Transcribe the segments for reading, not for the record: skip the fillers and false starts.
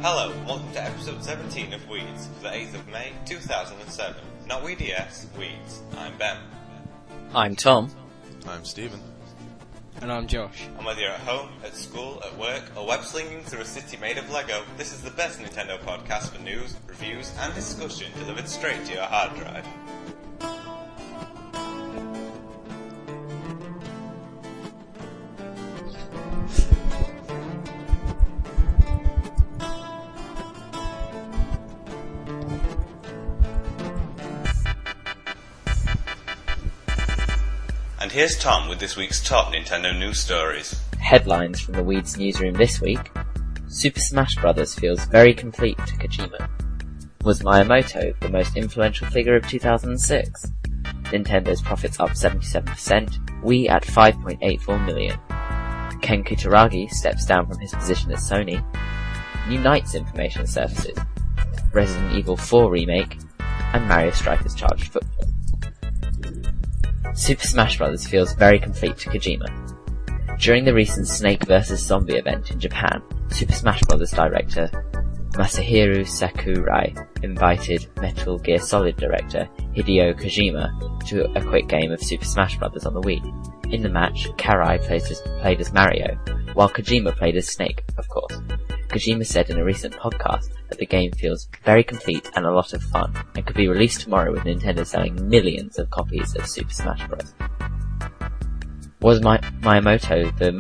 Hello, and welcome to episode 17 of Weeds for the 8th of May 2007. Not Weedy yes, Weeds. I'm Ben. I'm Tom. I'm Stephen. And I'm Josh. And whether you're at home, at school, at work, or web slinging through a city made of Lego, this is the best Nintendo podcast for news, reviews, and discussion delivered straight to your hard drive. And here's Tom with this week's top Nintendo news stories. Headlines from the Weeds newsroom this week. Super Smash Bros. Feels very complete to Kojima. Was Miyamoto the most influential figure of 2006? Nintendo's profits up 77%, Wii at 5.84 million. Ken Kutaragi steps down from his position at Sony. New Knights information surfaces. Resident Evil 4 remake, and Mario Strikers Charged Football. Super Smash Bros. Feels very complete to Kojima. During the recent Snake vs. Zombie event in Japan, Super Smash Bros. Director Masahiro Sakurai invited Metal Gear Solid director Hideo Kojima to a quick game of Super Smash Bros. On the Wii. In the match, Karai played as Mario, while Kojima played as Snake, of course. Kojima said in a recent podcast that the game feels very complete and a lot of fun, and could be released tomorrow with Nintendo selling millions of copies of Super Smash Bros. Was Miyamoto the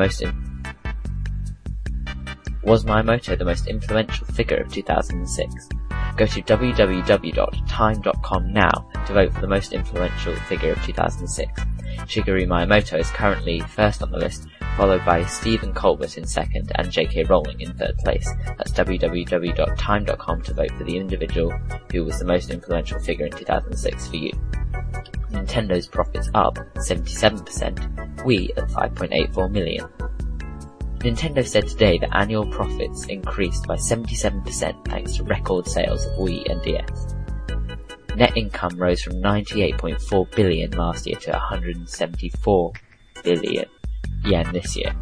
most influential figure of 2006? Go to www.time.com now to vote for the most influential figure of 2006. Shigeru Miyamoto is currently first on the list, followed by Stephen Colbert in second and J.K. Rowling in third place. That's www.time.com to vote for the individual who was the most influential figure in 2006 for you. Nintendo's profits up 77%, Wii at 5.84 million. Nintendo said today that annual profits increased by 77% thanks to record sales of Wii and DS. Net income rose from 98.4 billion last year to 174 billion yen this year.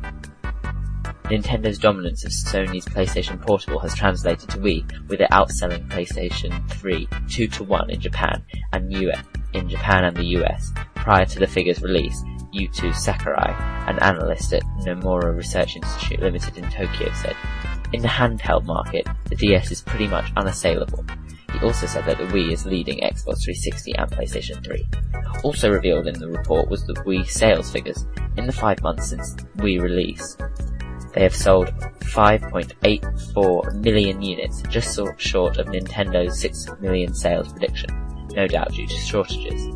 Nintendo's dominance of Sony's PlayStation Portable has translated to Wii, with it outselling PlayStation 3 2-1 in Japan and the US. Prior to the figure's release, Yuto Sakurai, an analyst at Nomura Research Institute Limited in Tokyo, said, "In the handheld market, the DS is pretty much unassailable." He also said that the Wii is leading Xbox 360 and PlayStation 3. Also revealed in the report was the Wii sales figures. In the 5 months since Wii release, they have sold 5.84 million units, just short of Nintendo's 6 million sales prediction, no doubt due to shortages.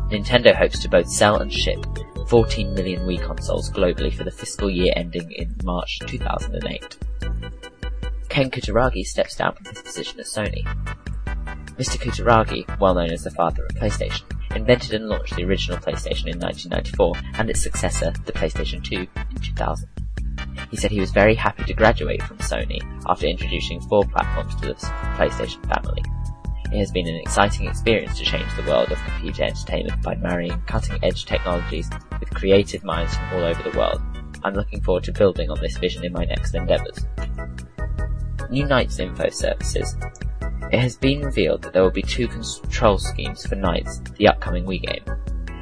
Nintendo hopes to both sell and ship 14 million Wii consoles globally for the fiscal year ending in March 2008. Ken Kutaragi steps down from his position at Sony. Mr. Kutaragi, well known as the father of PlayStation, invented and launched the original PlayStation in 1994 and its successor, the PlayStation 2, in 2000. He said he was very happy to graduate from Sony after introducing 4 platforms to the PlayStation family. It has been an exciting experience to change the world of computer entertainment by marrying cutting-edge technologies with creative minds from all over the world. I'm looking forward to building on this vision in my next endeavours. New Knights info services. It has been revealed that there will be 2 control schemes for Knights, the upcoming Wii game.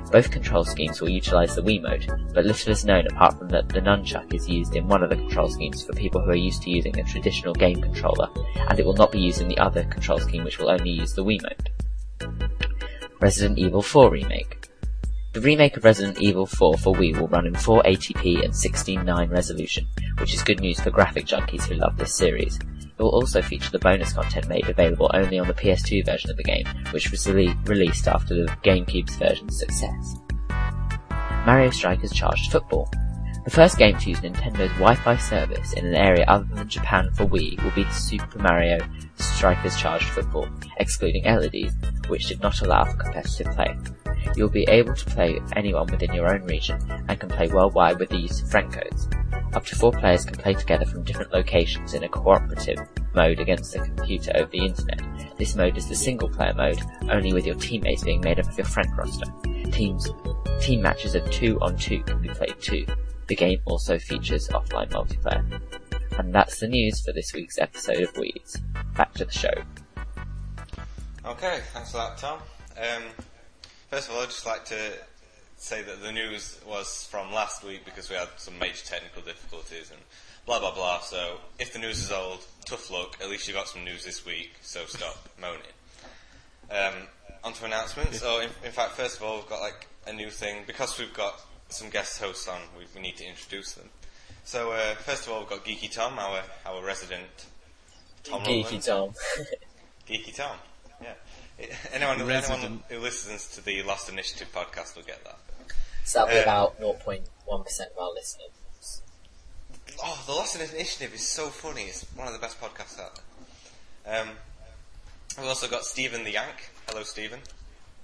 Both control schemes will utilise the Wii mode, but little is known apart from that the nunchuck is used in one of the control schemes for people who are used to using a traditional game controller, and it will not be used in the other control scheme which will only use the Wii mode. Resident Evil 4 remake. The remake of Resident Evil 4 for Wii will run in 480p and 16:9 resolution, which is good news for graphic junkies who love this series. It will also feature the bonus content made available only on the PS2 version of the game, which was released after the GameCube's version's success. Mario Strikers Charged Football. The first game to use Nintendo's Wi-Fi service in an area other than Japan for Wii will be Super Mario Strikers Charged Football, excluding LEDs, which did not allow for competitive play. You'll be able to play with anyone within your own region, and can play worldwide with the use of friend codes. Up to 4 players can play together from different locations in a cooperative mode against the computer over the internet. This mode is the single player mode, only with your teammates being made up of your friend roster. Team matches of 2-on-2 can be played too. The game also features offline multiplayer. And that's the news for this week's episode of Weeds. Back to the show. Okay, thanks for that, Tom. First of all, I'd just like to say that the news was from last week because we had some major technical difficulties and blah blah blah, so if the news is old, tough luck, at least you got some news this week, so stop moaning. On to announcements. In fact, first of all, we've got a new thing. Because we've got some guest hosts on, we need to introduce them. So, first of all, we've got Geeky Tom, our resident Tom Geeky Tom. Geeky Tom, yeah. Anyone who listens to the Lost Initiative podcast will get that. So that'll be about 0.1% of our listeners. Oh, the Lost Initiative is so funny. It's one of the best podcasts out there. We've also got Stephen the Yank. Hello, Stephen.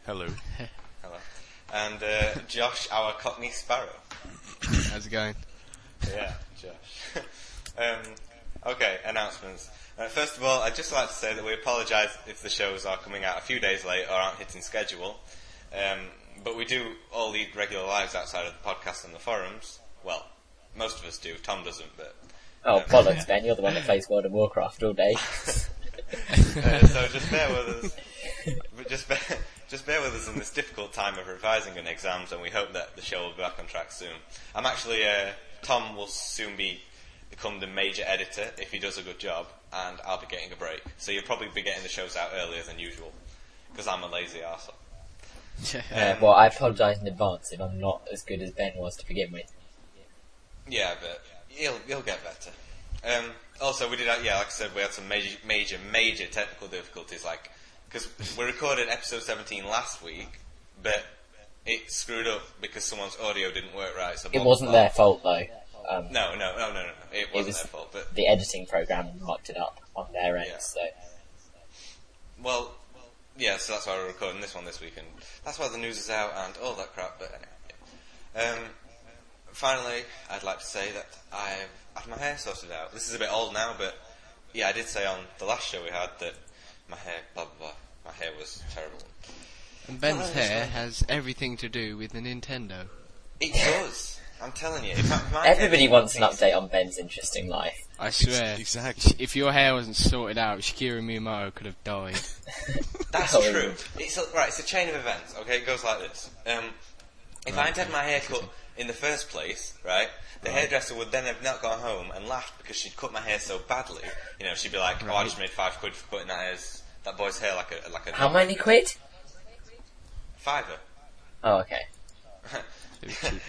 Hello. Hello. And Josh, our Cockney Sparrow. How's it going? Yeah, Josh. Okay, announcements. First of all, I'd just like to say that we apologise if the shows are coming out a few days late or aren't hitting schedule. But we do all lead regular lives outside of the podcast and the forums. Well, most of us do. Tom doesn't, but... Oh, bollocks, Ben. You're the one that plays World of Warcraft all day. So just bear with us. But just bear with us in this difficult time of revising and exams, and we hope that the show will be back on track soon. I'm actually... Tom will soon become the major editor if he does a good job, and I'll be getting a break. So you'll probably be getting the shows out earlier than usual, because I'm a lazy arsehole. Well, I apologise in advance if I'm not as good as Ben was to begin with. Yeah, but you'll get better. Also, we did, like I said, we had some major technical difficulties, because we recorded episode 17 last week, but it screwed up because someone's audio didn't work right. So it wasn't their fault, though. No. It wasn't their fault. But the editing program mucked it up on their end, so... Well, yeah, so that's why we're recording this one this week, and that's why the news is out and all that crap, but anyway. Finally, I'd like to say that I've had my hair sorted out. This is a bit old now, but yeah, I did say on the last show we had that my hair, blah blah blah, my hair was terrible. And Ben's hair has everything to do with the Nintendo. It does. I'm telling you. Everybody wants an update on Ben's interesting life. I swear. Exactly. If your hair wasn't sorted out, Shigeru Miyamoto could have died. That's true. It's a chain of events, okay? It goes like this. If I'd had my hair cut in the first place, right, the hairdresser would then have not gone home and laughed because she'd cut my hair so badly. You know, she'd be like, I just made £5 for cutting that boy's hair like a... How many quid? £5. Oh, okay.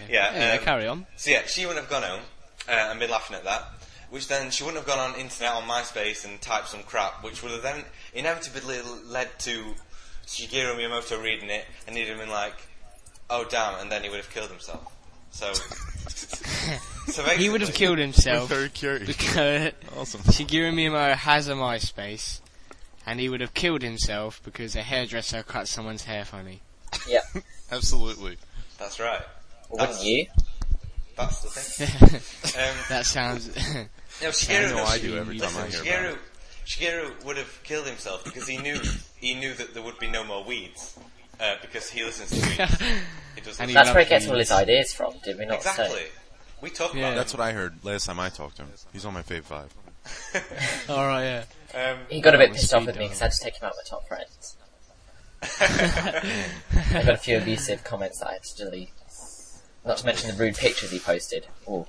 Yeah, carry on. So yeah, she wouldn't have gone home and been laughing at that, which then she wouldn't have gone on internet on MySpace and typed some crap, which would have then inevitably led to Shigeru Miyamoto reading it, and he'd have been like, oh damn, and then he would have killed himself. So he would have killed himself. We're very curious. Because Awesome. Shigeru Miyamoto has a MySpace, and he would have killed himself because a hairdresser cut someone's hair funny. Yep. Absolutely. That's right. Wouldn't you? That's the thing. That sounds... No, Shigeru, I do every time I hear about it. Shigeru would have killed himself because he knew that there would be no more weeds because he listens to weeds. He does listen. That's where he gets all his ideas from, did we not Exactly. say? We talked about That's what I heard last time I talked to him. He's on my Fave 5. Alright, yeah. He got a bit pissed off with me because I had to take him out with my top friends. I got a few abusive comments that I had to delete. Not to mention the rude pictures he posted. Ooh.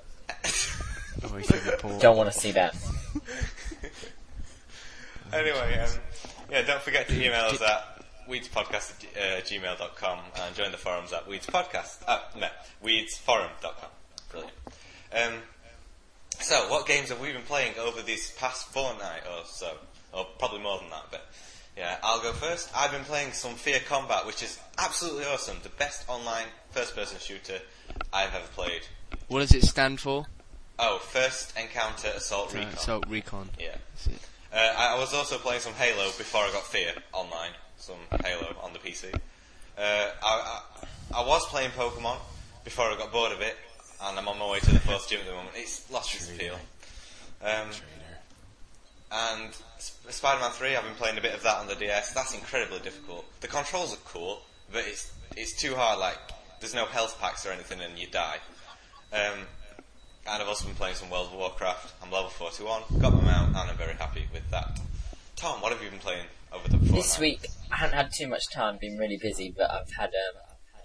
Don't want to see that. Anyway, don't forget to email us at weedspodcast@gmail.com and join the forums at weedsforum.com. Brilliant. So, what games have we been playing over this past fortnight or so? Or probably more than that, but yeah, I'll go first. I've been playing some Fear Combat, which is absolutely awesome. The best online first-person shooter I've ever played. What does it stand for? Oh, First Encounter Assault Recon. Assault Recon. Yeah. I was also playing some Halo before I got Fear online. Some Halo on the PC. I was playing Pokemon before I got bored of it, and I'm on my way to the fourth gym at the moment. It's lost its appeal. And Spider-Man 3, I've been playing a bit of that on the DS. That's incredibly difficult. The controls are cool, but it's too hard. Like, there's no health packs or anything, and you die. And I've also been playing some World of Warcraft. I'm level 41, got my mount, and I'm very happy with that. Tom, what have you been playing over the fortnight? This week, I haven't had too much time, been really busy, but I've had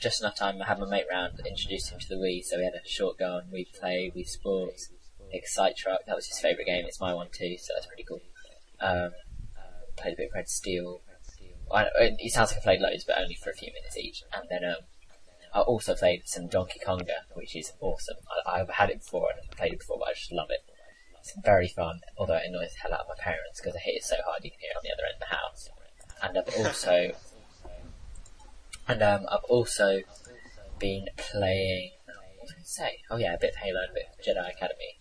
just enough time. I had my mate round, introduced him to the Wii, so we had a short go on Wii Play, Wii Sports, Excite Truck. That was his favourite game. It's my one too, so that's pretty cool. Played a bit of Red Steel. It sounds like I played loads, but only for a few minutes each. And then I also played some Donkey Konga, which is awesome. I've had it before and played it before, but I just love it. It's very fun, although it annoys the hell out of my parents because I hit it so hard you can hear it on the other end of the house. And I've also been playing. What was I going to say? Oh yeah, a bit of Halo and a bit of Jedi Academy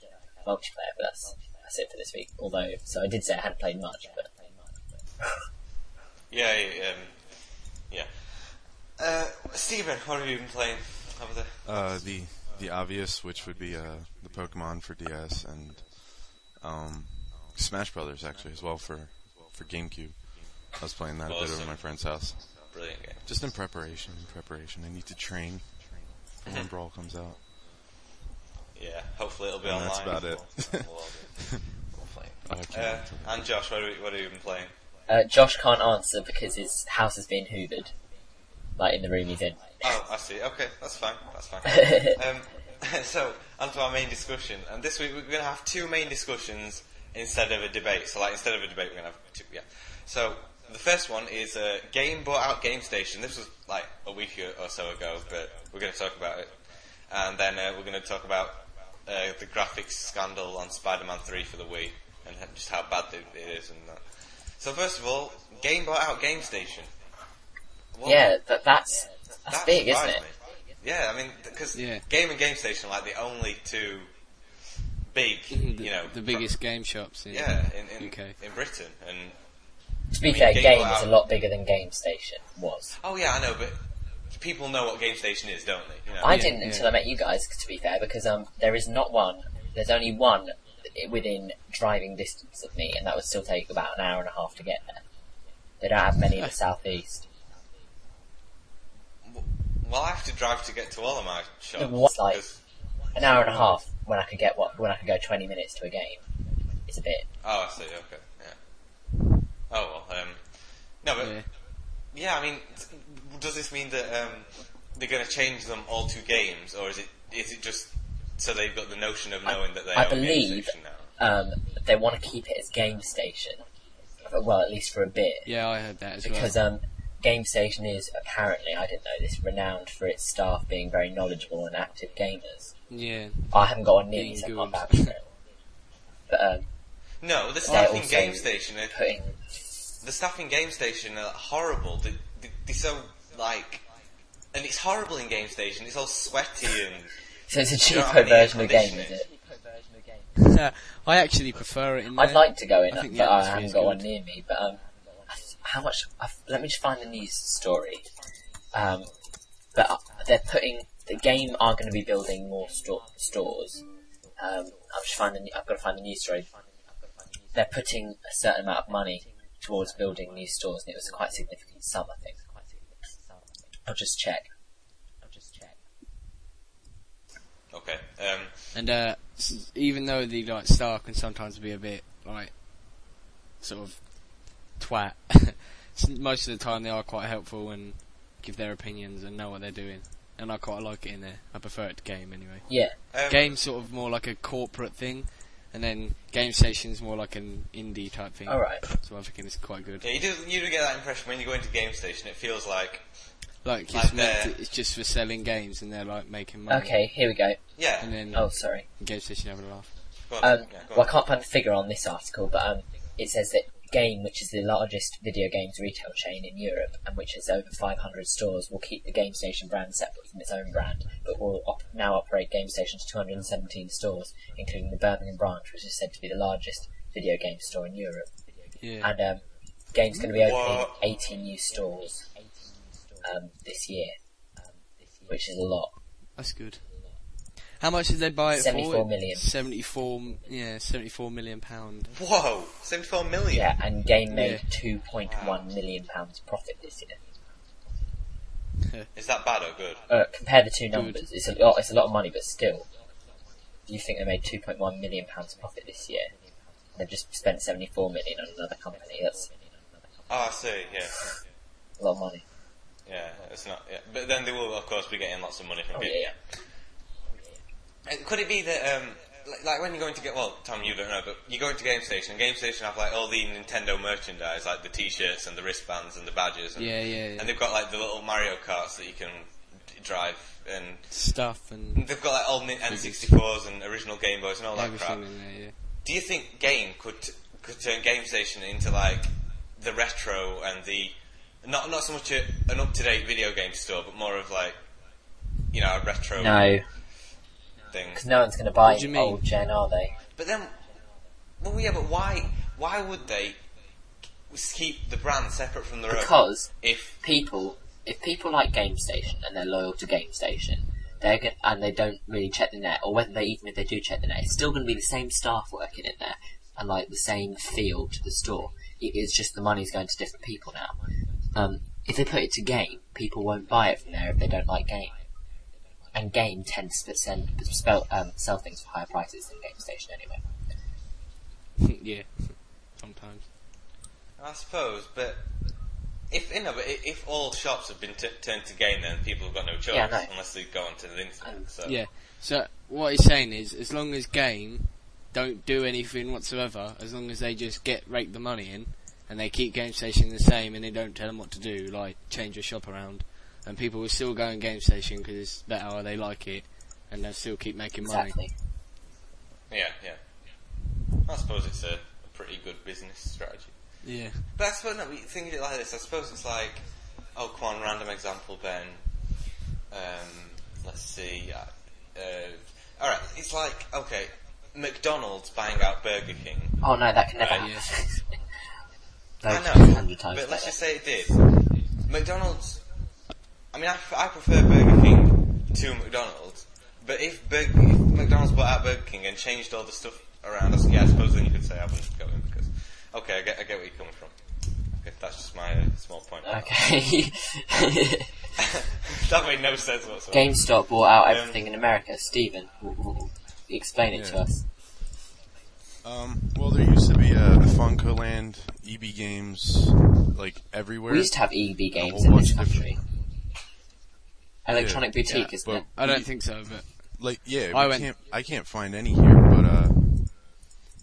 multiplayer, but that's it for this week. So I did say I hadn't played much, but yeah. Stephen, what have you been playing over there? The obvious, which would be the Pokemon for DS and Smash Brothers actually as well for GameCube. I was playing that a bit over at my friend's house. Brilliant game. Just in preparation. I need to train for when Brawl comes out. Yeah, hopefully it'll be And online. that's about it. And Josh, what have you been playing? Josh can't answer because his house has been hoovered, like in the room he's in. Oh, I see. Okay, that's fine. So, onto our main discussion. And this week we're going to have two main discussions instead of a debate. So, instead of a debate, we're going to have two. Yeah. So, the first one is Game bought out Game Station. This was like a week or so ago, but we're going to talk about it. And then we're going to talk about the graphics scandal on Spider-Man 3 for the Wii and just how bad it is and that. So, first of all, Game bought out Game Station. What? Yeah, that's big, isn't it? Me. Yeah, I mean, because Game and Game Station are like the only two big, the biggest game shops in UK. In Britain. And to be fair, Game is a lot bigger than Game Station was. Oh yeah, I know, but people know what Game Station is, don't they? You know? I didn't until I met you guys, to be fair, because there is not one. There's only one within driving distance of me, and that would still take about an hour and a half to get there. They don't have many in the southeast. Well, I have to drive to get to all of my shops. What's like an hour and a half when I could go 20 minutes to a game? It's a bit. Oh, I see. Okay, yeah. Oh well, no, but yeah, I mean, does this mean that they're going to change them all to games, or is it just so they've got the notion of knowing that they own Game Station now? They want to keep it as Game Station. Well, at least for a bit. Yeah, I heard that as well. Because Game Station is apparently, I didn't know this, renowned for its staff being very knowledgeable and active gamers. Yeah. I haven't got one near me, so I can't vouch for it. But no, the staff in Game Station the staff in Game Station are horrible. They're so like, and it's horrible in Game Station. It's all sweaty and. So it's a cheaper version of game, is it? I actually prefer it in there. I'd like to go in, but I haven't got good. one near me. But how much? Let me just find the news story. But they're putting the game are going to be building more stores. I've got to find the news story. They're putting a certain amount of money towards building new stores, and it was a quite significant sum, I think. I'll just check. Okay. And even though the staff can sometimes be a bit sort of twat, most of the time they are quite helpful and give their opinions and know what they're doing. And I quite like it in there. I prefer it to Game anyway. Yeah. Game's sort of more like a corporate thing, and then Game Station's more like an indie type thing. Alright. So I'm thinking it's quite good. Yeah, you do get that impression when you go into Game Station. It feels like it's just for selling games, and they're making money. Okay, here we go. Yeah. And then Sorry. Game Station having a laugh. Go on. Well, Go I can't find the figure on this article, but it says that Game, which is the largest video games retail chain in Europe, and which has over 500 stores, will keep the Game Station brand separate from its own brand, but will now operate Game Station's 217 stores, including the Birmingham branch, which is said to be the largest video game store in Europe. Yeah. And Game's going to be opening 80 new stores this year, which is a lot. That's good. How much did they buy it 74 for? million. 74 million pound. Whoa, 74 million. Yeah, and Game made £2.1 million profit this year. Is that bad or good? Compare the two numbers. It's a lot of money, but still. you think they made £2.1 million profit this year? They've just spent 74 million on another company. That's Oh, I see. Yeah. a lot of money. Yeah, it's not. Yeah, but then they will, of course, be getting lots of money from people. Yeah. Could it be that, like when you're going to get, well, Tom, you don't know, but you're going to GameStation, and GameStation have like all the Nintendo merchandise, like the T-shirts and the wristbands and the badges, and, and they've got like the little Mario karts that you can drive and stuff, and they've got like old N64s and original Game Boys and all that crap. in there, Do you think Game could turn GameStation into like the retro and the not so much an up-to-date video game store, but more of like, you know, a retro thing? Because no one's going to buy old gen, are they? But then, well, yeah, but why would they keep the brand separate from the road? Because if people like GameStation and they're loyal to GameStation, and they don't really check the net, or even if they do check the net, it's still going to be the same staff working in there and like the same feel to the store. It's just the money's going to different people now. If they put it to Game, people won't buy it from there if they don't like Game. And Game tends to sell things for higher prices than GameStation anyway. Yeah, sometimes. I suppose, but if all shops have been turned to Game, then people have got no choice unless they go onto the internet. So. Yeah. So what he's saying is, as long as Game don't do anything whatsoever, as long as they just rake the money in, and they keep GameStation the same, and they don't tell them what to do, like change your shop around, and people will still go in GameStation because it's better or they like it, and they'll still keep making money. Yeah. I suppose it's a pretty good business strategy. Yeah. But I suppose, no, think of it like this, I suppose it's like, oh, come on, random example, Ben. Let's see. Alright, it's like, okay, McDonald's buying out Burger King. Oh no, that can never happen. I know, but let's just say it did. McDonald's, I mean, I prefer Burger King to McDonald's, but if McDonald's bought out Burger King and changed all the stuff around us, I suppose then you could say I wouldn't go in, because, okay, I get where you're coming from. Okay, that's just my small point. Okay. That made no sense whatsoever. GameStop bought out everything in America. Stephen, explain it to us. Well, there used to be a Funko Land, EB Games, like everywhere. We used to have EB Games in this country. Electronic Boutique, isn't it? I don't think so, but like, I can't find any here, but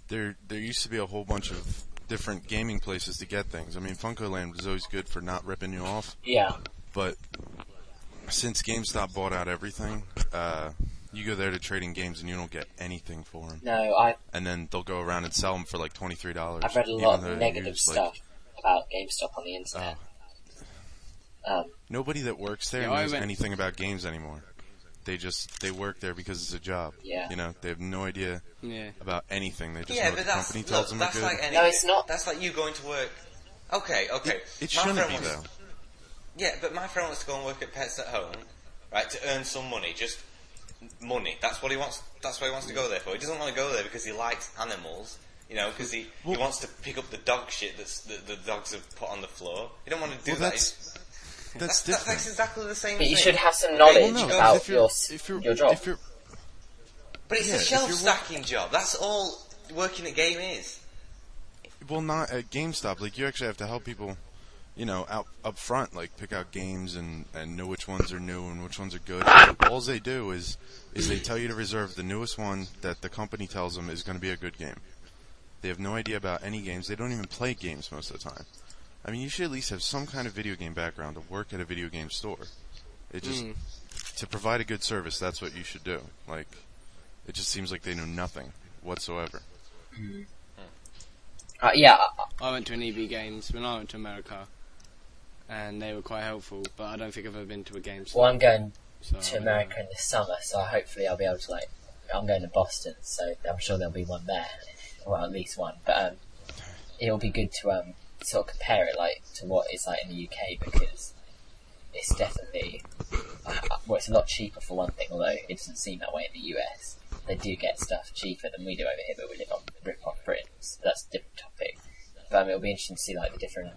there used to be a whole bunch of different gaming places to get things. I mean, Funko Land was always good for not ripping you off. Yeah. But since GameStop bought out everything, you go there to trade in games and you don't get anything for them. No, and then they'll go around and sell them for like $23. I've read a lot of negative stuff about GameStop on the internet. Nobody that works there knows anything about games anymore. They work there because it's a job. Yeah. You know, they have no idea about anything. They just yeah, know but the company tells them that's they're good. like anything. No, it's not. That's like you going to work. Okay. It shouldn't be, though. Yeah, but my friend wants to go and work at Pets at Home, right, to earn some money, just money. That's what he wants. That's what he wants to go there for. He doesn't want to go there because he likes animals, you know, because he wants to pick up the dog shit that the dogs have put on the floor. He don't want to do that. That's different. That's exactly the same But thing. you should have some knowledge about your job. But it's a shelf stacking job. That's all working at Game is. Well, not at GameStop. Like, you actually have to help people, you know, up front, like pick out games and know which ones are new and which ones are good. All they do is they tell you to reserve the newest one that the company tells them is going to be a good game. They have no idea about any games. They don't even play games most of the time. I mean, you should at least have some kind of video game background to work at a video game store. It just to provide a good service, that's what you should do. Like, it just seems like they know nothing whatsoever. Yeah. I went to an EB Games when I went to America, and they were quite helpful, but I don't think I've ever been to a game store. Well, I'm going to America in the summer, so hopefully I'll be able to, I'm going to Boston, so I'm sure there'll be one there. Well, at least one. But it'll be good to sort of compare it, to what it's like in the UK, because it's definitely... well, it's a lot cheaper for one thing, although it doesn't seem that way in the US. They do get stuff cheaper than we do over here, but we live on rip-off Britain, so that's a different topic. But it'll be interesting to see, the different...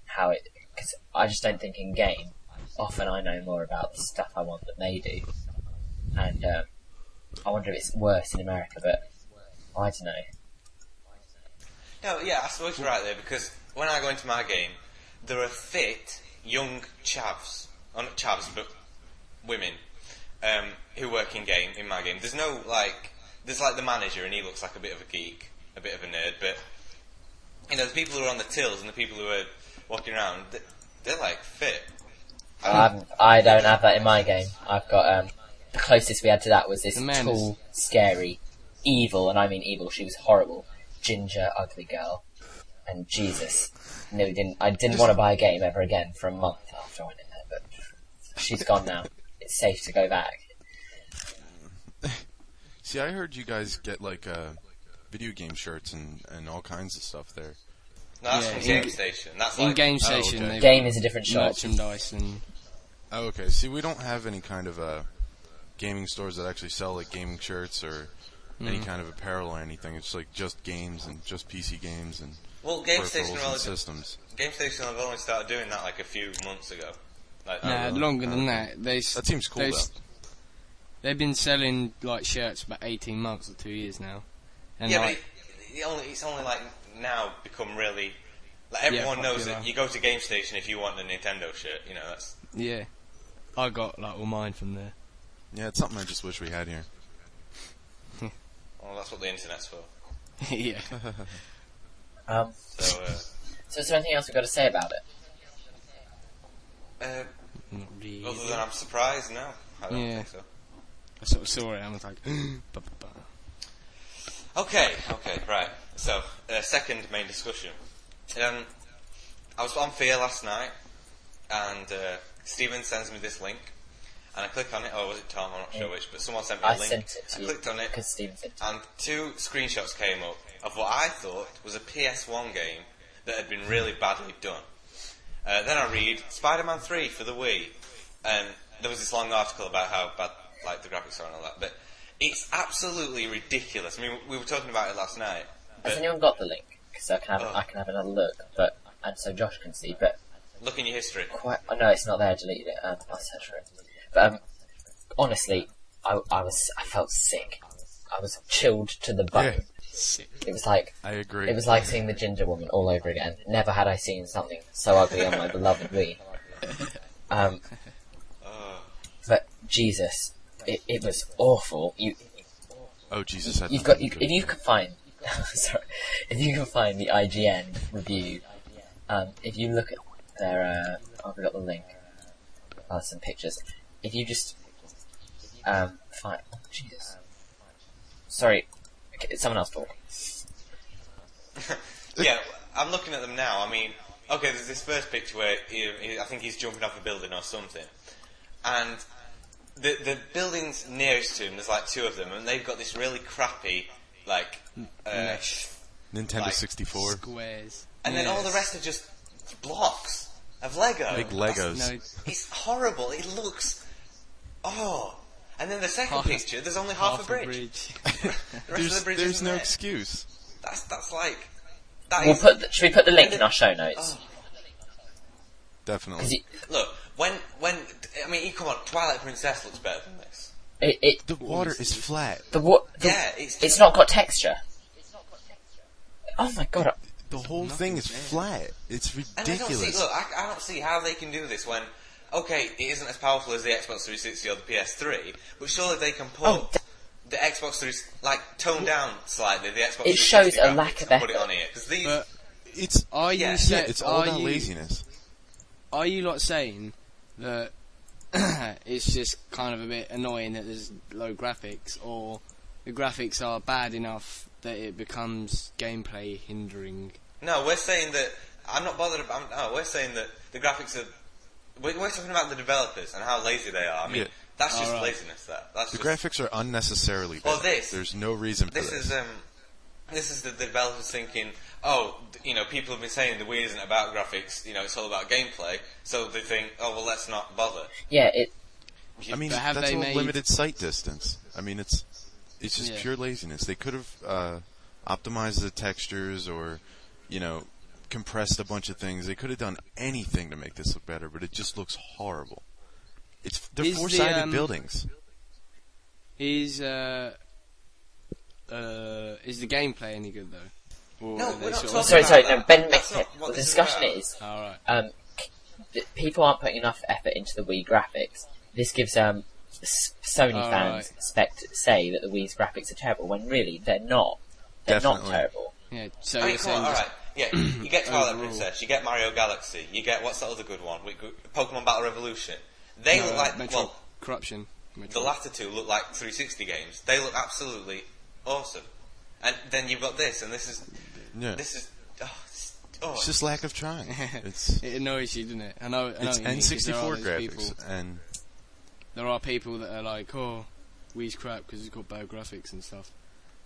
how it... Because I just don't think in game, often I know more about the stuff I want than they do. And I wonder if it's worse in America, but I don't know. No, yeah, I suppose you're right there, because when I go into my game, there are fit, young chavs, not chavs, but women, who work in my game. There's no, there's the manager, and he looks like a bit of a geek, a bit of a nerd, but, the people who are on the tills and the people who are walking around, they're fit. I don't have that in my game. I've got, the closest we had to that was this tall, scary, evil, and I mean evil, she was horrible, ginger, ugly girl. And Jesus, I didn't want to buy a game ever again for a month after I went in there, but she's gone now. It's safe to go back. See, I heard you guys get video game shirts and all kinds of stuff there. No, that's from Game Station. That's in Game Station. Okay. Game is a different shop. Merchandise and. Oh, okay. See, we don't have any kind of gaming stores that actually sell gaming shirts or any kind of apparel or anything. It's just games and just PC games and Game peripherals Station and systems. Game Station have only started doing that a few months ago. Longer than that. That seems cool though. They've been selling shirts for about 18 months or 2 years now. And yeah, but it's only now become really everyone knows that you go to Game Station if you want a Nintendo shirt. That's I got all mine from there. Yeah, it's something I just wish we had here. Well, that's what the internet's for. Yeah. So is there anything else we've got to say about it? Not really. Other than I'm surprised, no, I don't think so. I sort of saw it and I was like, Okay, right. So, second main discussion. I was on Fear last night, and Stephen sends me this link, and I click on it, or was it Tom, I'm not sure which, but someone sent me a link. Sent it to you. I clicked on it, because Stephen sent it. and 2 screenshots came up of what I thought was a PS1 game that had been really badly done. Then I read Spider-Man 3 for the Wii, and there was this long article about how bad the graphics are and all that, but it's absolutely ridiculous. I mean, we were talking about it last night. Has anyone got the link? Because I can have another look, and so Josh can see, but... Look in your history. Oh, no, it's not there, I deleted it. I'll search for it. But, honestly, I felt sick. I was chilled to the bone. Yeah. sick. It was like... I agree. It was like seeing the Ginger Woman all over again. Never had I seen something so ugly on my beloved Wii. But, Jesus, it was awful. Oh, Jesus. If you can find... sorry. If you can find the IGN review, if you look at their... I've got the link. Some pictures. If you just... find... Oh, Jesus. Sorry. Okay, someone else talk. Yeah, I'm looking at them now. I mean, okay, there's this first picture where I think he's jumping off a building or something, and the buildings nearest to him, there's like 2 of them, and they've got this really crappy mesh Nintendo 64 squares, and then all the rest are just blocks of Lego. Big Legos. It's horrible. It looks and then the second picture, there's only half a bridge. The rest of the bridge there's isn't no there. excuse. That's like. Should we put the link in our show notes? Definitely. Look, when I mean, come on, Twilight Princess looks better than this. The water is flat. It's not got texture. Oh my god! The whole thing is flat. It's ridiculous. I don't see how they can do this when. Okay, it isn't as powerful as the Xbox 360 or the PS3, but surely they can put the Xbox 3, tone down slightly the Xbox 360 It shows a lack of put it effort. on here. Cause these, it's it's all about laziness. Are you saying that it's just kind of a bit annoying that there's low graphics, or the graphics are bad enough that it becomes gameplay hindering? No, we're saying that I'm not bothered about. No, we're saying that the graphics are. We're talking about the developers and how lazy they are. I mean, that's just laziness. That's the graphics are unnecessarily bad. Well, there's no reason for this. This is the developers thinking, people have been saying the Wii isn't about graphics. It's all about gameplay. So they think, let's not bother. Yeah, I mean, that's all limited sight distance. I mean, it's just pure laziness. They could have optimized the textures or, compressed a bunch of things. They could have done anything to make this look better, but it just looks horrible. They're 4-sided buildings. Is the gameplay any good though? Or No, are they we're not sort talking of- Sorry, about no, that. Ben That's makes it. not what The this is discussion about. is, Alright. people aren't putting enough effort into the Wii graphics. This gives Sony Oh, fans say that the Wii's graphics are terrible, when really they're not. They're Definitely. not terrible. Yeah, so I mean, you're come on, saying just alright. Yeah, you get Twilight overall. Princess, you get Mario Galaxy, you get, what's the other good one? Pokemon Battle Revolution. They look like, Metroid well, Corruption. the Metroid. latter two look like 360 games. They look absolutely awesome. And then you've got this, and this is, Yeah. it's It's just lack of trying. It's It annoys you, doesn't it? I know it's what you mean, 'cause there are N64 those graphics, people- and There are people that are like, oh, Wii's crap because it's got bad graphics and stuff.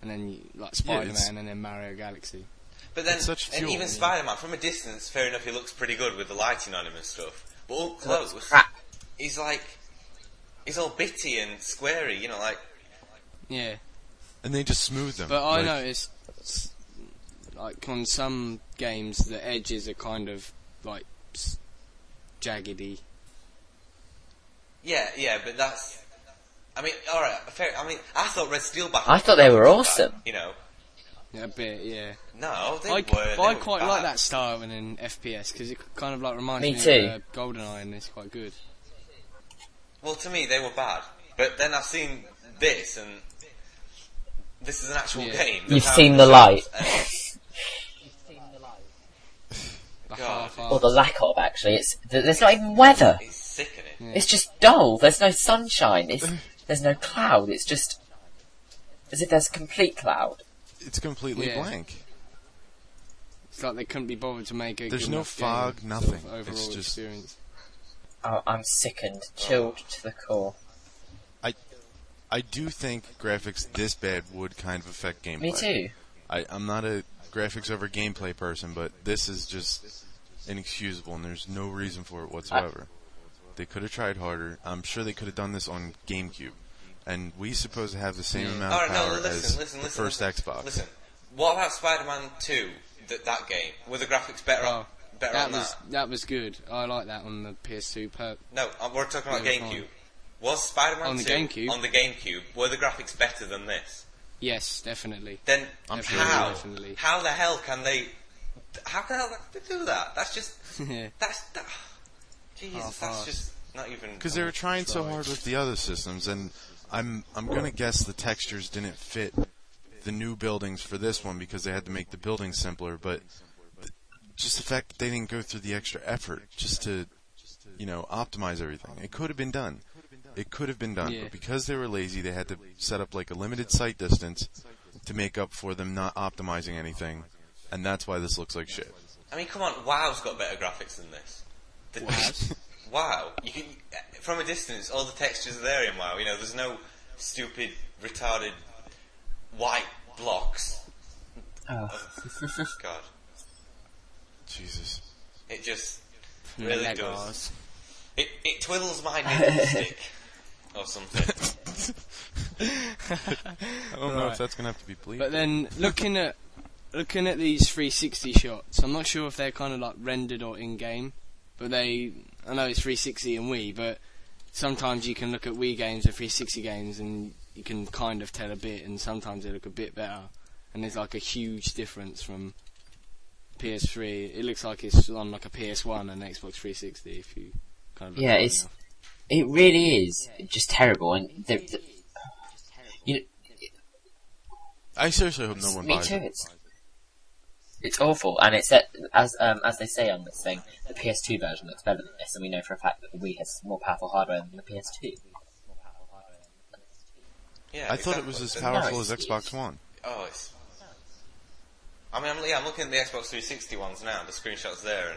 And then you, like Spider-Man it's- and then Mario Galaxy. But then, It's such and fuel, even yeah. Spider-Man, from a distance, fair enough, he looks pretty good with the lighting on him and stuff. But up close, Crap. he's all bitty and squarey, you know, like, Yeah. and they just smooth them. But I like, noticed, like, on some games, the edges are kind of, like, jaggedy. yeah, but that's, I mean, alright, fair, I mean, I thought Red Steel back. I thought they were awesome. You know, Yeah, a bit, yeah. no, they I, were. but they I were quite bad. like that style in an FPS because it kind of like reminds Me me too. of GoldenEye and it's quite good. Well, to me, they were bad. But then I've seen this, and this is an actual Yeah. game. You've How seen it the light. shows, The God. half-assed- Or the lack of, actually. There's not even weather. It's sickening. Yeah. It's just dull. There's no sunshine. There's no cloud. It's just as if there's complete cloud. it's completely Yeah. blank. It's like they couldn't be bothered to make a There's good no enough fog, game, nothing. sort of overall It's just- experience. Oh, I'm sickened, chilled to the core. I do think graphics this bad would kind of affect gameplay. Me too. I'm not a graphics over gameplay person, but this is just inexcusable, and there's no reason for it whatsoever. They could have tried harder. I'm sure they could have done this on GameCube, and we supposed to have the same amount of Alright, power no, as listen, the first Xbox. Listen, what about Spider-Man 2, that game? Were the graphics better Oh, better that on was that? that was good. I like that on the PS2. No, we're talking about Yeah, GameCube. fine. Was Spider-Man On the 2 GameCube? on the GameCube, were the graphics better than this? Yes, definitely. Then I'm sure how? Definitely. How the hell can they? How the hell can they do that? That's just Yeah. Jesus, that's Half-assed. just not even. Because they were trying so Right. hard with the other systems, and I'm gonna guess the textures didn't fit the new buildings for this one because they had to make the buildings simpler. But just the fact that they didn't go through the extra effort just to, optimize everything, it could have been done. It could have been done, Yeah. but because they were lazy, they had to set up like a limited sight distance to make up for them not optimizing anything, and that's why this looks like shit. I mean, come on, WoW's got better graphics than this. WoW's? WoW, you can from a distance, all the textures are there in WoW. You know, there's no stupid, retarded white blocks. Oh. God, Jesus. it just really Legos. does. It twiddles my nipple stick or something. I don't know Right. if that's gonna have to be bleeped. But then looking at these 360 shots, I'm not sure if they're kind of like rendered or in game, but I know it's 360 and Wii, but sometimes you can look at Wii games or 360 games and you can kind of tell a bit, and sometimes they look a bit better, and there's like a huge difference from PS3. It looks like it's on like a PS1 and Xbox 360 if you kind of look Yeah, hard it's enough. it really is just terrible, and I seriously hope no one me buys too. it. It's awful, and it's as they say on this thing, the PS2 version looks better than this, and we know for a fact that the Wii has more powerful hardware than the PS2. Yeah, I thought it was as powerful as Xbox One. Oh, it's. I mean, I'm looking at the Xbox 360 ones now. The screenshots there,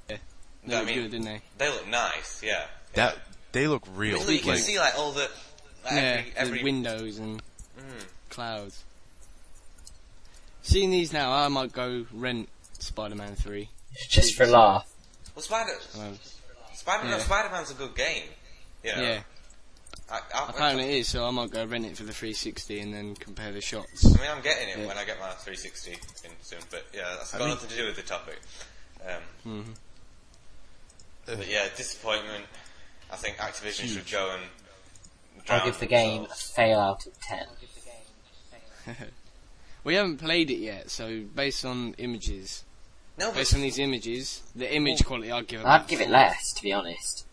and They I look mean, good, didn't they? they look nice. Yeah. That they look real. You can Like, see like all the every the windows and Mm. clouds. Seeing these now, I might go rent Spider-Man 3. Just for a laugh. Well, Yeah. Spider-Man's a good game. You know? Yeah, I apparently it is, so I might go rent it for the 360 and then compare the shots. mean, I'm getting it Yeah. when I get my 360 in soon, but yeah, that's I got mean- nothing to do with the topic. hmm But yeah, disappointment. I think Activision should go and I'll give the game a fail out of 10. We haven't played it yet, so based on images, No, but based on these images, the image quality I'd give it. I'd give it less, to be honest.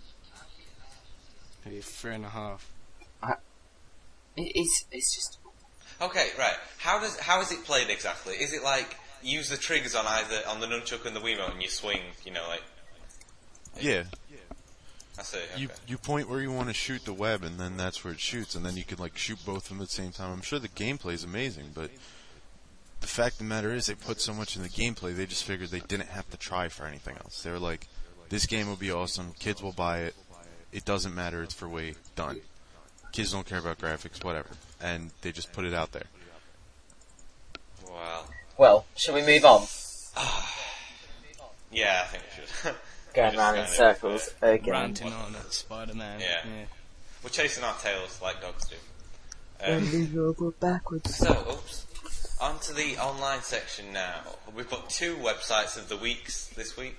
Maybe 3.5. It's just... okay, right. How is it played exactly? Is it like use the triggers on either on the nunchuck and the Wiimote and you swing? You know, like Yeah. I see. Okay. You point where you want to shoot the web, and then that's where it shoots, and then you can like shoot both of them at the same time. I'm sure the gameplay is amazing, but the fact of the matter is they put so much in the gameplay, they just figured they didn't have to try for anything else. They were like, this game will be awesome, kids will buy it, it doesn't matter, it's for Wii, done. Kids don't care about graphics, whatever. And they just put it out there. Wow. Well, shall we move on? Yeah, I think we should. Going We're round in just circles again. Ranting on at Spider-Man. Yeah. We're chasing our tails like dogs do. Go backwards. So, on to the online section now. We've got 2 websites of the weeks this week.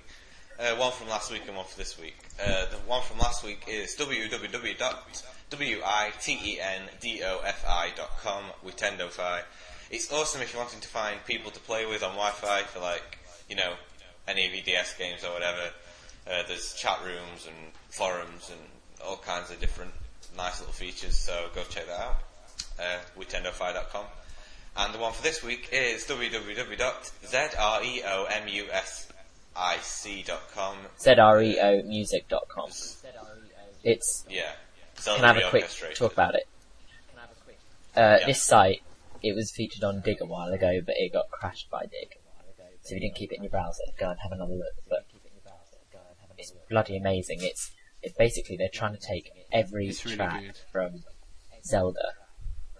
One from last week and one for this week. The one from last week is www.witendofi.com, Witendofi. It's awesome if you're wanting to find people to play with on Wi-Fi for, like, you know, any of your DS games or whatever. There's chat rooms and forums and all kinds of different nice little features, so go check that out. Witendofi.com. And the one for this week is www.zreomusic.com. zreomusic.com. It's... Yeah. Can I have a quick talk about it? This site, it was featured on Dig a while ago, but it got crashed by Dig. So if you didn't keep it in your browser, go and have another look. But it's bloody amazing. It's basically they're trying to take every It's really track good. from Zelda,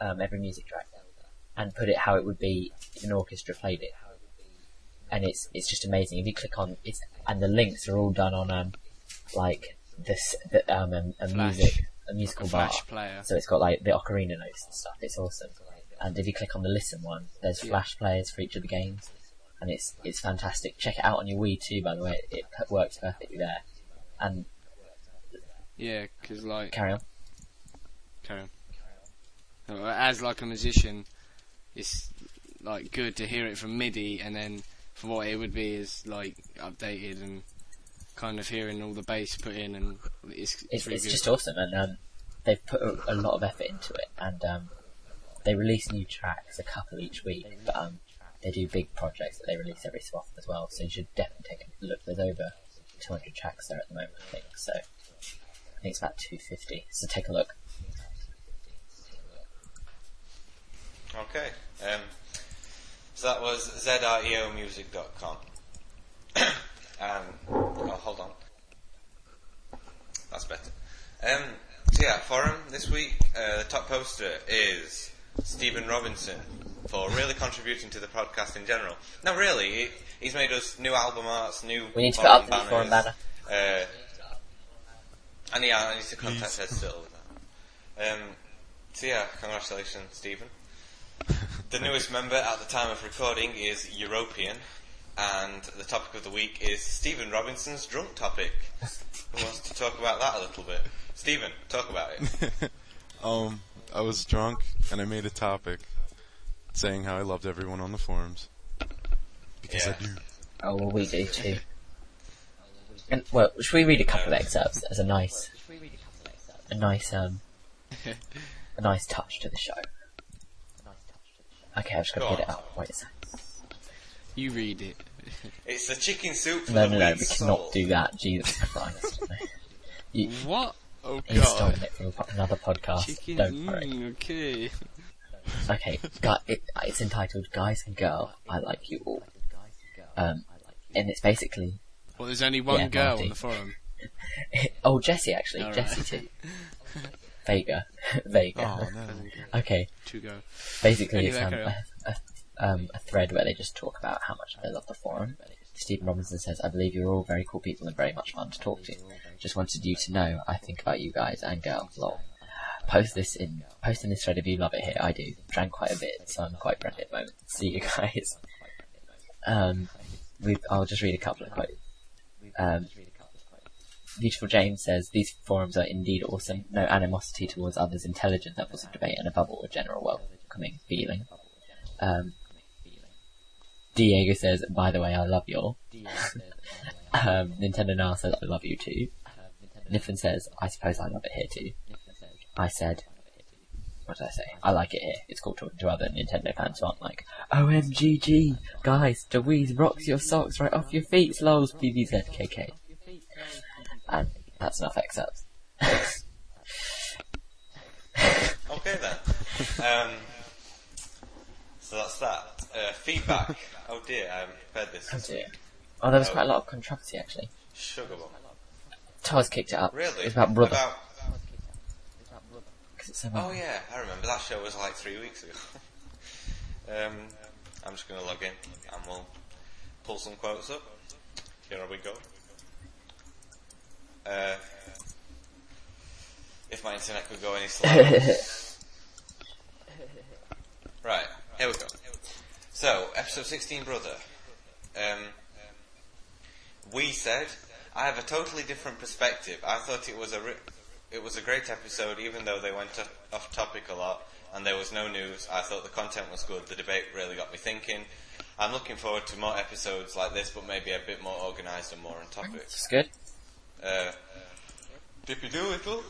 every music track, and put it how it would be if an orchestra played it. And it's just amazing. If you click on it, and the links are all done on like a musical bar. Flash player. So it's got like the ocarina notes and stuff. It's awesome. And if you click on the listen one, there's flash players for each of the games, and it's fantastic. Check it out on your Wii too, by the way. It works perfectly there. And Yeah, because like... carry on. As like a musician, it's like good to hear it from MIDI, and then for what it would be is like updated and kind of hearing all the bass put in, and it's really It's good. just awesome, and they've put a lot of effort into it, and they release new tracks, a couple each week, but they do big projects that they release every so often as well, so you should definitely take a look. There's over 200 tracks there at the moment, I think, so I think it's about 250, so take a look. Okay. So that was zreomusic.com. Oh, hold on. That's better. So yeah, forum this week. The top poster is Stephen Robinson for really contributing to the podcast in general. No, really, he's made us new album arts, new. We need to put up the forum banner. And yeah, I need to contact Ed Still with that. So yeah, congratulations, Stephen. The newest member at the time of recording is European, and the topic of the week is Stephen Robinson's drunk topic. Who wants to talk about that a little bit? Stephen, talk about it. I was drunk, and I made a topic saying how I loved everyone on the forums. Because I do. Oh, well, we do too. And, well, should we read a couple of excerpts as a nice touch to the show? Okay, I've just got to get it up. Wait a second. You read it. It's the chicken soup for No, the we week's cannot soul. do that. Jesus Christ. What? Oh He's god. stolen it from another podcast. Chicken. Don't worry. Okay. Okay, it's entitled "Guys and Girl, I Like You All," and it's basically Well, there's only one Yeah, girl Marty. on the forum. Jessie actually, All Jessie right. too. Vega. Oh, no. Okay, Two go. basically Anyway, carry it's a thread where they just talk about how much they love the forum. Stephen Robinson says, "I believe you're all very cool people and very much fun to talk to. Just wanted you to know I think about you guys and girls. Lol. Posting this thread if you love it here. I do. Drank quite a bit, so I'm quite friendly at the moment. See you guys." I'll just read a couple of quotes. Beautiful James says, these forums are indeed awesome. No animosity towards others' intelligent levels of debate, and above all, a general welcoming feeling. Diego says, by the way, I love you all. Nintendo Now says, I love you too. Niffin says, I suppose I love it here too. I said, what did I say? I like it here. It's cool talking to other Nintendo fans who aren't like, OMGG, guys, Deweez rocks your socks right off your feet, lols, BBZKK. And that's enough X-ups. Okay then. So that's that. Feedback. Oh dear, I haven't prepared this. Oh dear. Oh, there was quite a lot of controversy actually. Sugar Bomb. Taz kicked it up. Really? It was about Brother. Oh yeah, I remember that show was like 3 weeks ago. I'm just going to log in and we'll pull some quotes up. Here we go. If my internet could go any slower. Right, here we go. So, episode 16, Brother. We said, I have a totally different perspective. I thought it was a great episode, even though they went off topic a lot, and there was no news. I thought the content was good. The debate really got me thinking. I'm looking forward to more episodes like this, but maybe a bit more organised and more on topic. It's good. Dippy Doolittle.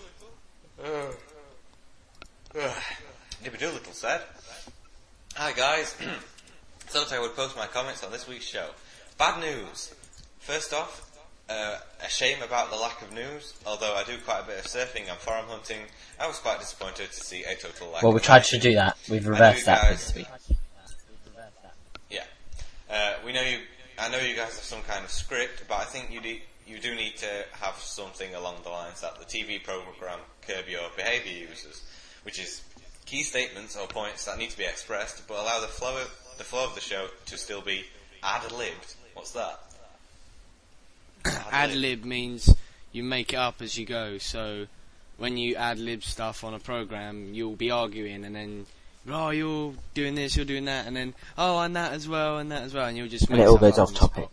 Dippy Doolittle said, hi guys. Thought I would post my comments on this week's show. Bad news. First off, a shame about the lack of news. Although I do quite a bit of surfing and forum hunting, I was quite disappointed to see a total lack. Well, we tried to do that. We've reversed that this week. Yeah. We know you. I know you guys have some kind of script, but I think you do need to have something along the lines that the TV program Curb Your Behaviour uses, which is key statements or points that need to be expressed, but allow the flow of the show to still be ad-libbed. What's that? Ad-lib means you make it up as you go. So when you ad-lib stuff on a program, you'll be arguing, and then you're doing this, you're doing that, and then and that as well, and that as well, and you'll just make And it all goes off topic.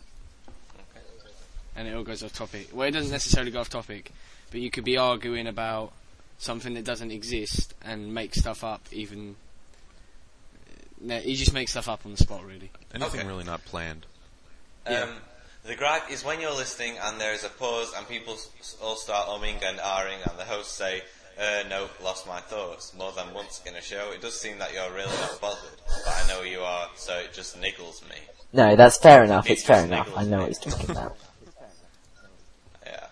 And it all goes off topic. Well, it doesn't necessarily go off topic, but you could be arguing about something that doesn't exist and make stuff up. Even you just make stuff up on the spot, really. Anything really not planned. The gripe is when you're listening and there is a pause and people all start umming and ahhing and the hosts say, no, lost my thoughts, more than once in a show. It does seem that you're really not bothered, but I know you are, so it just niggles me. No, that's fair enough. It's fair enough. I know what he's talking about. Yeah.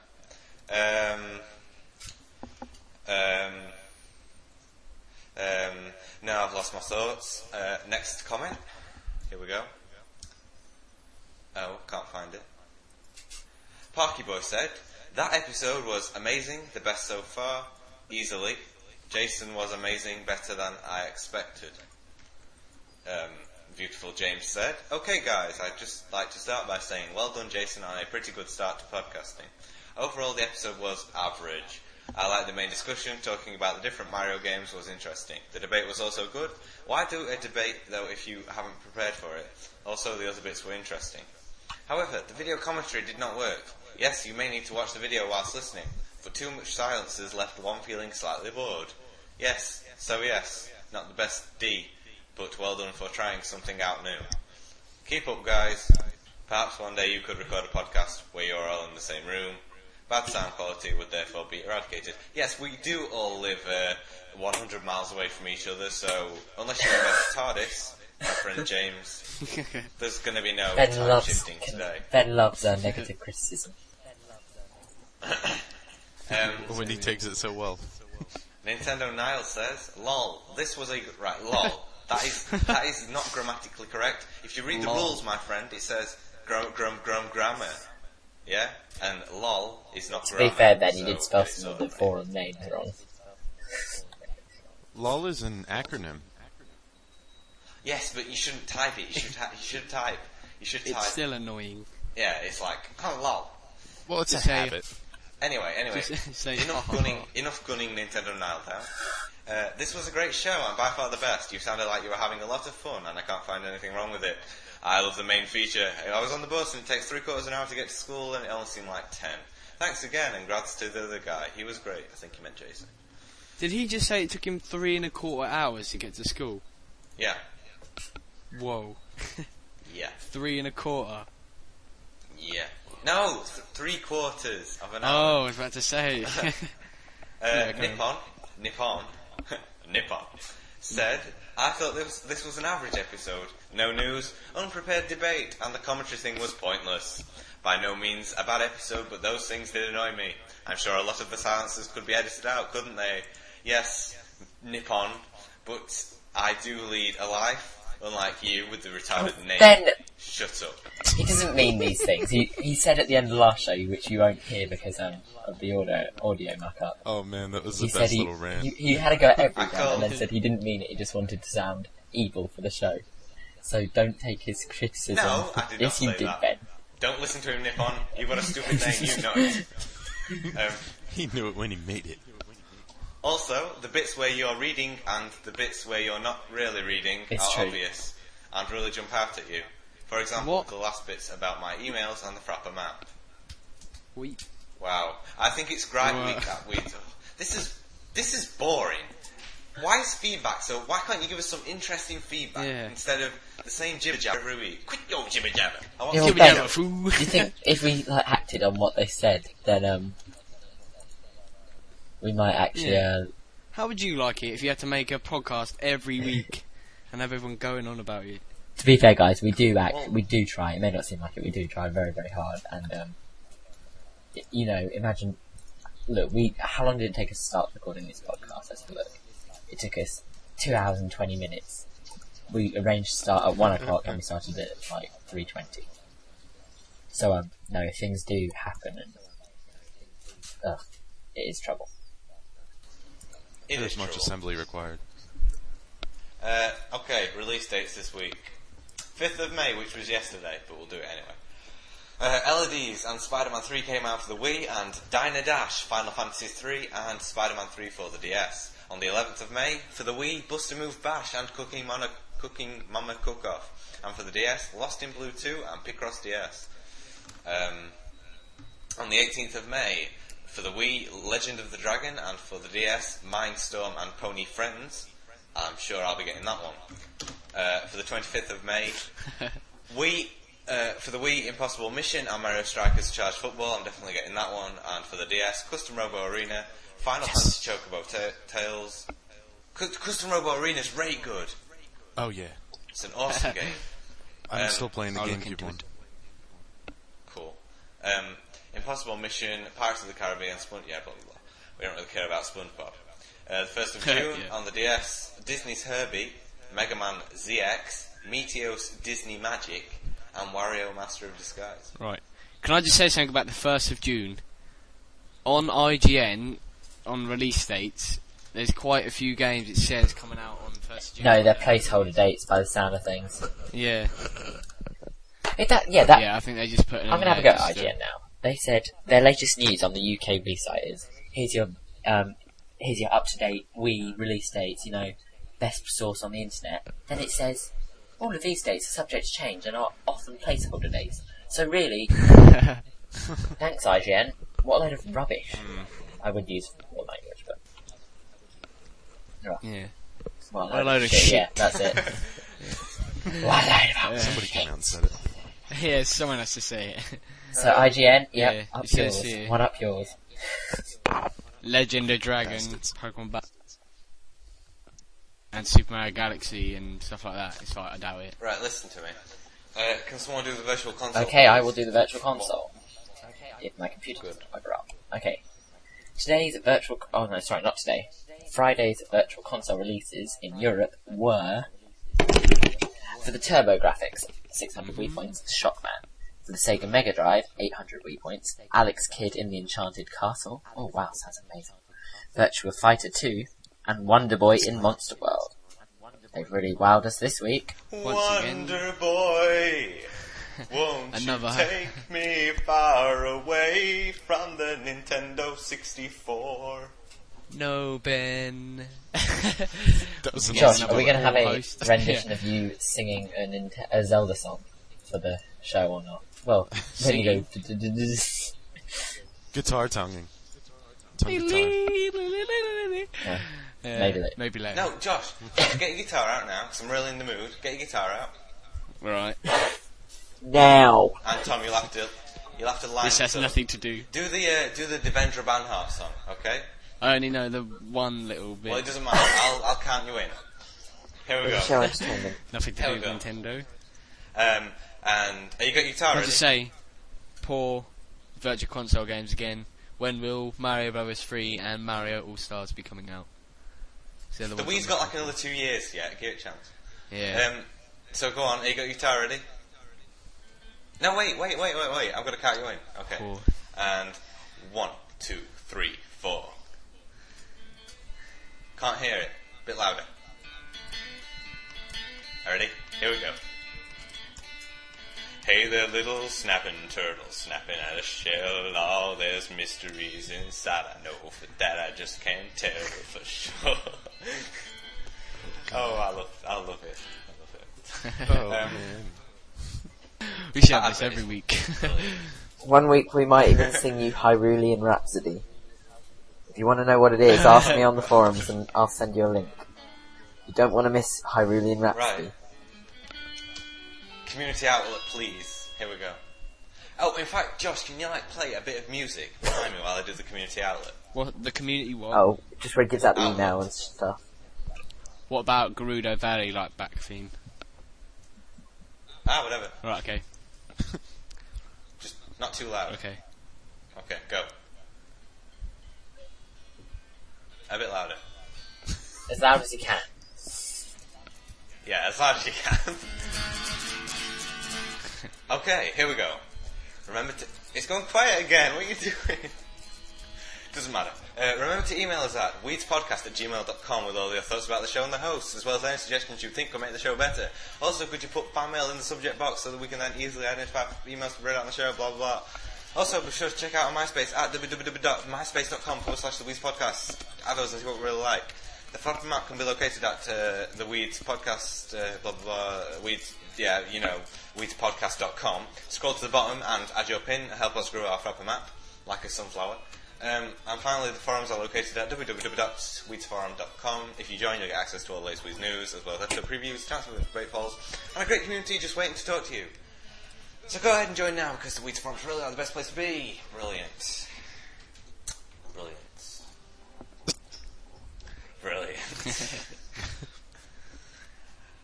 Now I've lost my thoughts. Next comment. Here we go. Oh, can't find it. Parky Boy said, that episode was amazing, the best so far, easily. Jason was amazing, better than I expected. Beautiful James said, okay guys, I'd just like to start by saying well done Jason on a pretty good start to podcasting. Overall the episode was average. I liked the main discussion, talking about the different Mario games was interesting. The debate was also good. Why do a debate though if you haven't prepared for it? Also the other bits were interesting. However, the video commentary did not work. Yes, you may need to watch the video whilst listening, but too much silences left one feeling slightly bored. Yes, not the best D, but well done for trying something out new. Keep up guys. Perhaps one day you could record a podcast where you're all in the same room. Bad sound quality would therefore be eradicated. Yes, we do all live 100 miles away from each other, so unless you have a TARDIS, my friend James, there's going to be no time shifting today. Ben loves negative criticism. When he takes it so well. Nintendo Nile says, lol, this was lol. That is not grammatically correct. If you read the rules, my friend, it says grammar. Yeah? And lol is not grammar. To be fair, Ben, you did spell some of the forum names wrong. LOL is an acronym. Yes, but you shouldn't type it. You should type. It's still annoying. Yeah, it's like, lol. Well, it's a habit. Anyway. Enough gunning Nintendo Nile down. This was a great show and by far the best. You sounded like you were having a lot of fun and I can't find anything wrong with it. I love the main feature. I was on the bus and it takes 3/4 of an hour to get to school and it only seemed like 10. Thanks again, and congrats to the other guy. He was great. I think he meant Jason. Did he just say it took him 3.25 hours to get to school? Yeah. Whoa. Yeah. 3.25. Yeah. No, 3/4 of an hour. Oh, I was about to say. Nippon said, I thought this was an average episode. No news, unprepared debate, and the commentary thing was pointless. By no means a bad episode, but those things did annoy me. I'm sure a lot of the silences could be edited out, couldn't they? Yes, Nippon, but I do lead a life, unlike you with the retarded name. Then Shut up. he doesn't mean these things. He said at the end of the last show, which you won't hear because of the audio muck-up. Oh man, that was He the said best he, little rant. he had to go at everyone called and then it. said he didn't mean it. He just wanted to sound evil for the show. So don't take his criticism. No, I did not Yes, you say did, that. Ben. Don't listen to him, Nippon. You've got a stupid name, you know it. He knew it when he made it. Also, the bits where you're reading and the bits where you're not really reading It's are true. obvious and really jump out at you. For example, What? the last bits about my emails and the Frapper map. Wait. Wow. I think it's great This is boring. Why is feedback so... Why can't you give us some interesting feedback instead of the same jibber jabber every week? Quit your jibber jabber. I want Yeah, some well, jibber Ben, jabber. do you think if we acted on what they said, then we might actually... How would you like it if you had to make a podcast every week and have everyone going on about it? To be fair, guys, we do try. It may not seem like it, we do try very, very hard. And, imagine... Look, how long did it take us to start recording this podcast? Let's have a look. It took us 2 hours and 20 minutes. We arranged to start at 1 o'clock and we started at like 3:20. So, no, things do happen and... it is trouble. There's much assembly required. Okay, release dates this week. 5th of May, which was yesterday, but we'll do it anyway. LEDs and Spider-Man 3 came out for the Wii, and Diner Dash, Final Fantasy 3, and Spider-Man 3 for the DS. On the 11th of May, for the Wii, Bust a Move Bash and Cooking Mama Cook-Off. And for the DS, Lost in Blue 2 and Picross DS. On the 18th of May, for the Wii, Legend of the Dragon, and for the DS, Mindstorm and Pony Friends. I'm sure I'll be getting that one. For the 25th of May, for the Wii, Impossible Mission and Mario Strikers Charge Football. I'm definitely getting that one. And for the DS, Custom Robo Arena, Final Fantasy Chocobo Tales. Custom Robo Arena is really good. Oh yeah. It's an awesome game. I'm still playing the I'll look GameCube into one. it. Cool. Impossible Mission, Pirates of the Caribbean, blah, blah, blah. We don't really care about SpongeBob. The 1st of June, Yeah. on the DS, Disney's Herbie, Mega Man ZX, Meteos Disney Magic, and Wario Master of Disguise. Right. Can I just say something about the 1st of June? On IGN, on release dates, there's quite a few games it says coming out on 1st of June. No, they're placeholder dates by the sound of things. Yeah. Yeah, I think they just put it in I'm gonna have a go there at just to- IGN now. They said their latest news on the UK site is here's your up-to-date Wii release dates. Best source on the internet. Then it says all of these dates are subject to change and are often placeholder dates. So really, thanks IGN. What a load of rubbish. I would use more language, but Yeah. well, What a load of shit. Yeah, that's it. What a load of Somebody came out and said it. Yeah, someone has to say it. So IGN, Yeah, yep, up it says yours. here. One up yours. Legend of Dragon, Bastards. Pokemon and Super Mario Galaxy and stuff like that. It's like, I doubt it. Right, listen to me. Can someone do the virtual console? Okay, I please? will do the virtual console. If my computer doesn't bugger up. Okay. Today's virtual... Oh no, sorry, not today. Friday's virtual console releases in Europe were... For the TurboGrafx, 600 Wii points, Shockman. For the Sega Mega Drive, 800 Wii points, Alex Kidd in the Enchanted Castle. Oh wow, sounds amazing. Virtua Fighter 2, and Wonder Boy in Monster World. They've really wowed us this week. Once again. Wonder Boy, won't Another- you take me far away from the Nintendo 64? No, Ben. That was Josh, another are we going to have a host. rendition of you singing a Zelda song for the show or not? Well, when you go... Guitar tonguing. Tongue guitar. Yeah. Maybe later. No, Josh, get your guitar out now, because I'm really in the mood. Get your guitar out. Right. Now. And Tom, you'll have to line This has it up. nothing to do. Do the Devendra Banhart song, okay? I only know the one little bit. Well, it doesn't matter. I'll count you in. Here we go. Show entertainment. Nothing to There do we with go. Nintendo. And you got your guitar I'll ready? just say, poor Virtual Console games again. When will Mario Bros. 3 and Mario All Stars be coming out? The Wii's got like another 2 years yet. Give it a chance. Yeah. So go on. You got your guitar ready? No, wait. I'm gonna count you in. Okay. Cool. And 1, 2, 3, 4. Can't hear it. Bit louder. Ready? Here we go. Hey there, little snapping turtle, snapping at a shell. Oh, there's mysteries inside. I know for that I just can't tell for sure. Oh, I love it. Oh, man. We should have this every week. One week we might even sing you Hyrulean Rhapsody. If you want to know what it is, ask me on the forums and I'll send you a link. You don't want to miss Hyrulean Rhapsody. Right. Community outlet, please. Here we go. Oh, in fact, Josh, can you play a bit of music behind me while I do the community outlet? What the community what? Oh, just where it gives out the email and stuff. What about Gerudo Valley back theme? Whatever. Right, okay. Just not too loud. Okay. Okay, go. A bit louder. As loud as you can. Yeah, as loud as you can. Okay, here we go. Remember to... It's going quiet again. What are you doing? Doesn't matter. Remember to email us at weedspodcast@gmail.com with all your thoughts about the show and the hosts, as well as any suggestions you think could make the show better. Also, could you put fan mail in the subject box so that we can then easily identify emails to read out on the show, blah, blah, blah. Also, be sure to check out our MySpace at www.myspace.com/the Weeds Podcast. Add us as you what we really like. The front map can be located at the Weeds Podcast, blah, blah, blah, Weeds, yeah, you know, weedspodcast.com. Scroll to the bottom and add your pin, help us grow our frapper map, like a sunflower. And finally, the forums are located at www.weedsforum.com. If you join, you'll get access to all the latest Weeds news, as well as episode previews, chances with great polls, and a great community just waiting to talk to you. So go ahead and join now, because the Weeds forums really are the best place to be. Brilliant. Brilliant. Brilliant.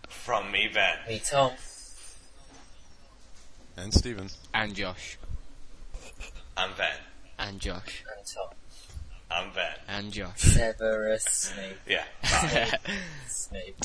From me, Ben. Me, Tom. And Steven. And Josh. I'm Ben. And Josh. And Tom. I'm Ben. And Josh. Severus Snape. Yeah. Bye. Snape.